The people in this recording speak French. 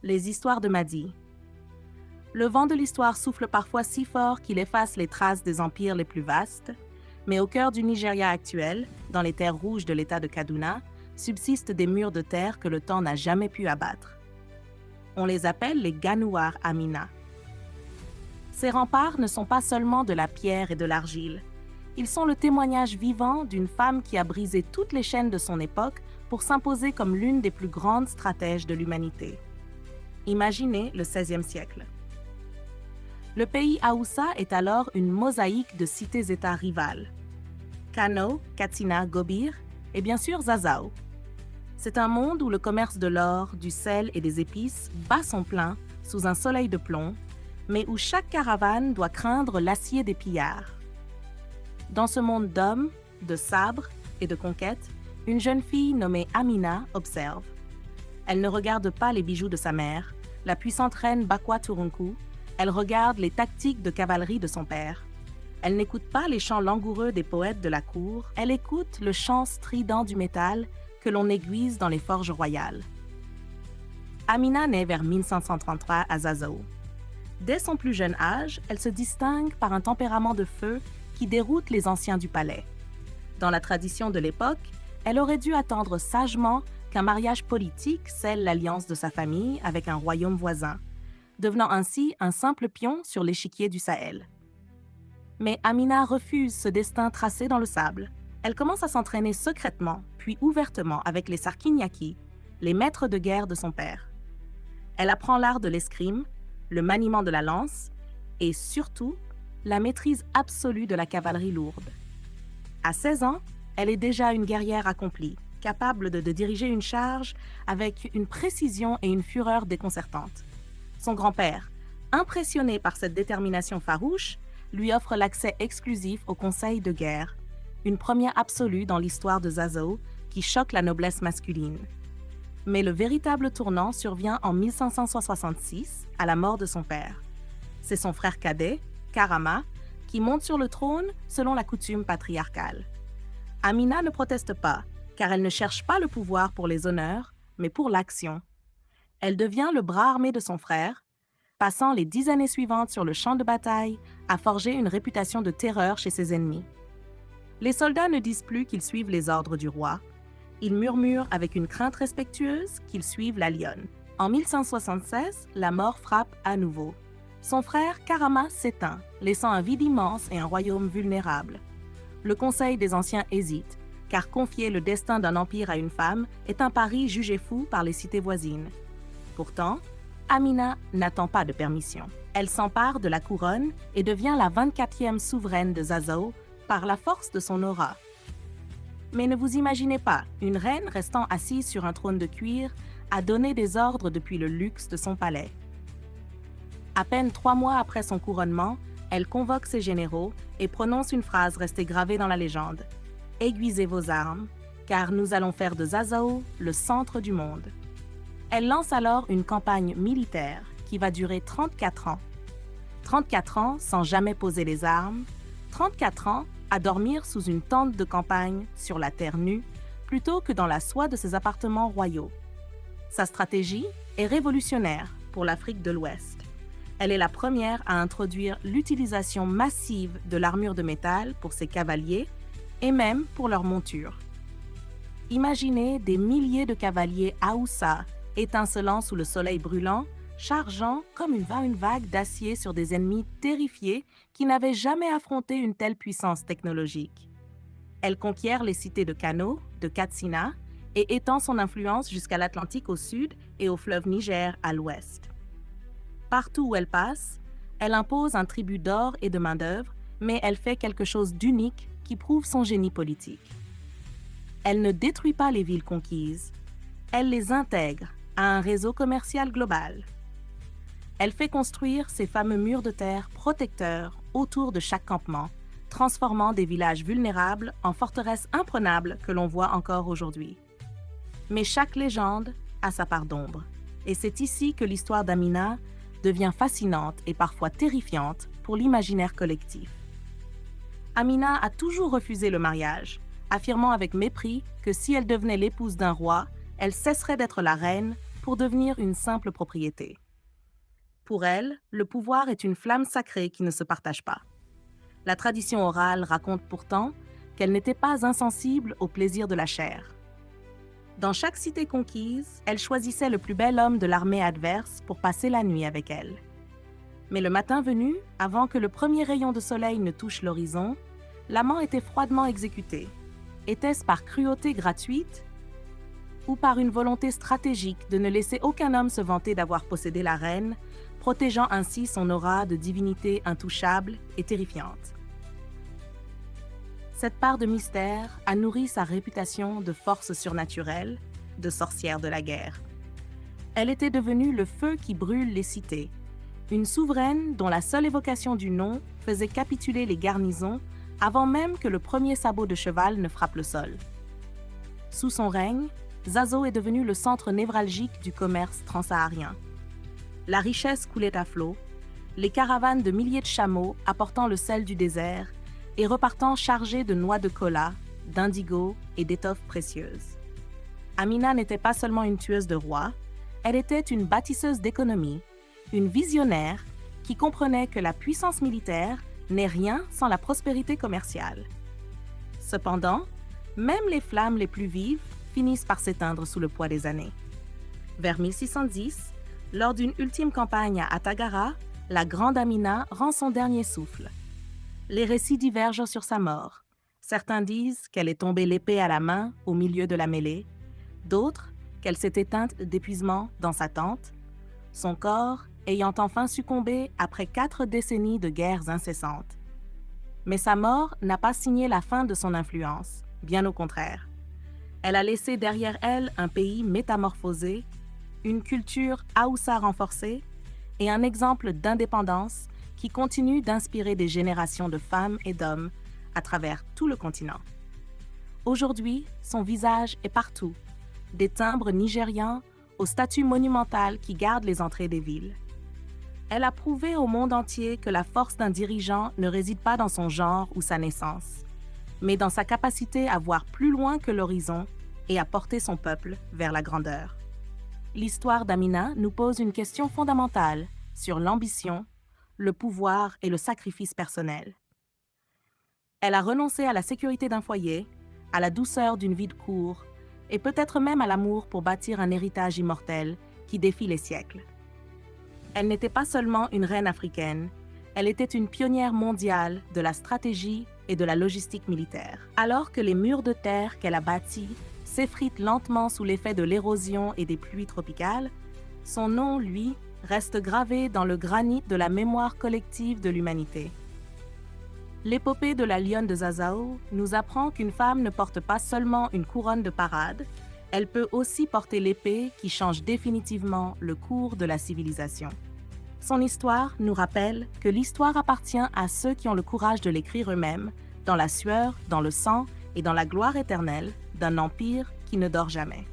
Les histoires de Madi. Le vent de l'histoire souffle parfois si fort qu'il efface les traces des empires les plus vastes, mais au cœur du Nigeria actuel, dans les terres rouges de l'État de Kaduna, subsistent des murs de terre que le temps n'a jamais pu abattre. On les appelle les Ganouar Amina. Ces remparts ne sont pas seulement de la pierre et de l'argile. Ils sont le témoignage vivant d'une femme qui a brisé toutes les chaînes de son époque pour s'imposer comme l'une des plus grandes stratèges de l'humanité. Imaginez le XVIe siècle. Le pays Haoussa est alors une mosaïque de cités-États rivales. Kano, Katsina, Gobir et bien sûr Zazzau. C'est un monde où le commerce de l'or, du sel et des épices bat son plein sous un soleil de plomb, mais où chaque caravane doit craindre l'acier des pillards. Dans ce monde d'hommes, de sabres et de conquêtes, une jeune fille nommée Amina observe. Elle ne regarde pas les bijoux de sa mère, la puissante reine Bakwa Turunku, elle regarde les tactiques de cavalerie de son père. Elle n'écoute pas les chants langoureux des poètes de la cour, elle écoute le chant strident du métal que l'on aiguise dans les forges royales. Amina naît vers 1533 à Zazzau. Dès son plus jeune âge, elle se distingue par un tempérament de feu qui déroute les anciens du palais. Dans la tradition de l'époque, elle aurait dû attendre sagement qu'un mariage politique scelle l'alliance de sa famille avec un royaume voisin, devenant ainsi un simple pion sur l'échiquier du Sahel. Mais Amina refuse ce destin tracé dans le sable. Elle commence à s'entraîner secrètement, puis ouvertement avec les Sarkinyaki, les maîtres de guerre de son père. Elle apprend l'art de l'escrime, le maniement de la lance et surtout la maîtrise absolue de la cavalerie lourde. À 16 ans, elle est déjà une guerrière accomplie, capable de diriger une charge avec une précision et une fureur déconcertantes. Son grand-père, impressionné par cette détermination farouche, lui offre l'accès exclusif au conseil de guerre, une première absolue dans l'histoire de Zazzau qui choque la noblesse masculine. Mais le véritable tournant survient en 1566, à la mort de son père. C'est son frère cadet, Karama, qui monte sur le trône selon la coutume patriarcale. Amina ne proteste pas, car elle ne cherche pas le pouvoir pour les honneurs, mais pour l'action. Elle devient le bras armé de son frère, passant les 10 années suivantes sur le champ de bataille à forger une réputation de terreur chez ses ennemis. Les soldats ne disent plus qu'ils suivent les ordres du roi. Ils murmurent avec une crainte respectueuse qu'ils suivent la lionne. En 1576, la mort frappe à nouveau. Son frère Karama s'éteint, laissant un vide immense et un royaume vulnérable. Le Conseil des Anciens hésite, car confier le destin d'un empire à une femme est un pari jugé fou par les cités voisines. Pourtant, Amina n'attend pas de permission. Elle s'empare de la couronne et devient la 24e souveraine de Zazzau par la force de son aura. Mais ne vous imaginez pas une reine restant assise sur un trône de cuir à donner des ordres depuis le luxe de son palais. À peine 3 mois après son couronnement, elle convoque ses généraux et prononce une phrase restée gravée dans la légende. « Aiguisez vos armes, car nous allons faire de Zazzau le centre du monde. » Elle lance alors une campagne militaire qui va durer 34 ans. 34 ans sans jamais poser les armes, 34 ans à dormir sous une tente de campagne sur la terre nue plutôt que dans la soie de ses appartements royaux. Sa stratégie est révolutionnaire pour l'Afrique de l'Ouest. Elle est la première à introduire l'utilisation massive de l'armure de métal pour ses cavaliers et même pour leurs montures. Imaginez des milliers de cavaliers Haoussa étincelant sous le soleil brûlant, chargeant comme une vague d'acier sur des ennemis terrifiés qui n'avaient jamais affronté une telle puissance technologique. Elle conquiert les cités de Kano, de Katsina et étend son influence jusqu'à l'Atlantique au sud et au fleuve Niger à l'ouest. Partout où elle passe, elle impose un tribut d'or et de main-d'œuvre, mais elle fait quelque chose d'unique qui prouve son génie politique. Elle ne détruit pas les villes conquises, elle les intègre à un réseau commercial global. Elle fait construire ces fameux murs de terre protecteurs autour de chaque campement, transformant des villages vulnérables en forteresses imprenables que l'on voit encore aujourd'hui. Mais chaque légende a sa part d'ombre, et c'est ici que l'histoire d'Amina devient fascinante et parfois terrifiante pour l'imaginaire collectif. Amina a toujours refusé le mariage, affirmant avec mépris que si elle devenait l'épouse d'un roi, elle cesserait d'être la reine pour devenir une simple propriété. Pour elle, le pouvoir est une flamme sacrée qui ne se partage pas. La tradition orale raconte pourtant qu'elle n'était pas insensible au plaisir de la chair. Dans chaque cité conquise, elle choisissait le plus bel homme de l'armée adverse pour passer la nuit avec elle. Mais le matin venu, avant que le premier rayon de soleil ne touche l'horizon, l'amant était froidement exécuté. Était-ce par cruauté gratuite ou par une volonté stratégique de ne laisser aucun homme se vanter d'avoir possédé la reine, protégeant ainsi son aura de divinité intouchable et terrifiante? Cette part de mystère a nourri sa réputation de force surnaturelle, de sorcière de la guerre. Elle était devenue le feu qui brûle les cités, une souveraine dont la seule évocation du nom faisait capituler les garnisons avant même que le premier sabot de cheval ne frappe le sol. Sous son règne, Zazo est devenu le centre névralgique du commerce transsaharien. La richesse coulait à flot, les caravanes de milliers de chameaux apportant le sel du désert et repartant chargés de noix de cola, d'indigo et d'étoffes précieuses. Amina n'était pas seulement une tueuse de rois, elle était une bâtisseuse d'économie, une visionnaire qui comprenait que la puissance militaire n'est rien sans la prospérité commerciale. Cependant, même les flammes les plus vives finissent par s'éteindre sous le poids des années. Vers 1610, lors d'une ultime campagne à Attagara, la grande Amina rend son dernier souffle. Les récits divergent sur sa mort. Certains disent qu'elle est tombée l'épée à la main au milieu de la mêlée, d'autres qu'elle s'est éteinte d'épuisement dans sa tente, son corps ayant enfin succombé après 4 décennies de guerres incessantes. Mais sa mort n'a pas signé la fin de son influence, bien au contraire. Elle a laissé derrière elle un pays métamorphosé, une culture Haoussa renforcée et un exemple d'indépendance qui continue d'inspirer des générations de femmes et d'hommes à travers tout le continent. Aujourd'hui, son visage est partout, des timbres nigérians aux statues monumentales qui gardent les entrées des villes. Elle a prouvé au monde entier que la force d'un dirigeant ne réside pas dans son genre ou sa naissance, mais dans sa capacité à voir plus loin que l'horizon et à porter son peuple vers la grandeur. L'histoire d'Amina nous pose une question fondamentale sur l'ambition, le pouvoir et le sacrifice personnel. Elle a renoncé à la sécurité d'un foyer, à la douceur d'une vie de cour, et peut-être même à l'amour pour bâtir un héritage immortel qui défie les siècles. Elle n'était pas seulement une reine africaine, elle était une pionnière mondiale de la stratégie et de la logistique militaire. Alors que les murs de terre qu'elle a bâtis s'effritent lentement sous l'effet de l'érosion et des pluies tropicales, son nom, lui, reste gravé dans le granit de la mémoire collective de l'humanité. L'épopée de la lionne de Zazao nous apprend qu'une femme ne porte pas seulement une couronne de parade, elle peut aussi porter l'épée qui change définitivement le cours de la civilisation. Son histoire nous rappelle que l'histoire appartient à ceux qui ont le courage de l'écrire eux-mêmes, dans la sueur, dans le sang et dans la gloire éternelle d'un empire qui ne dort jamais.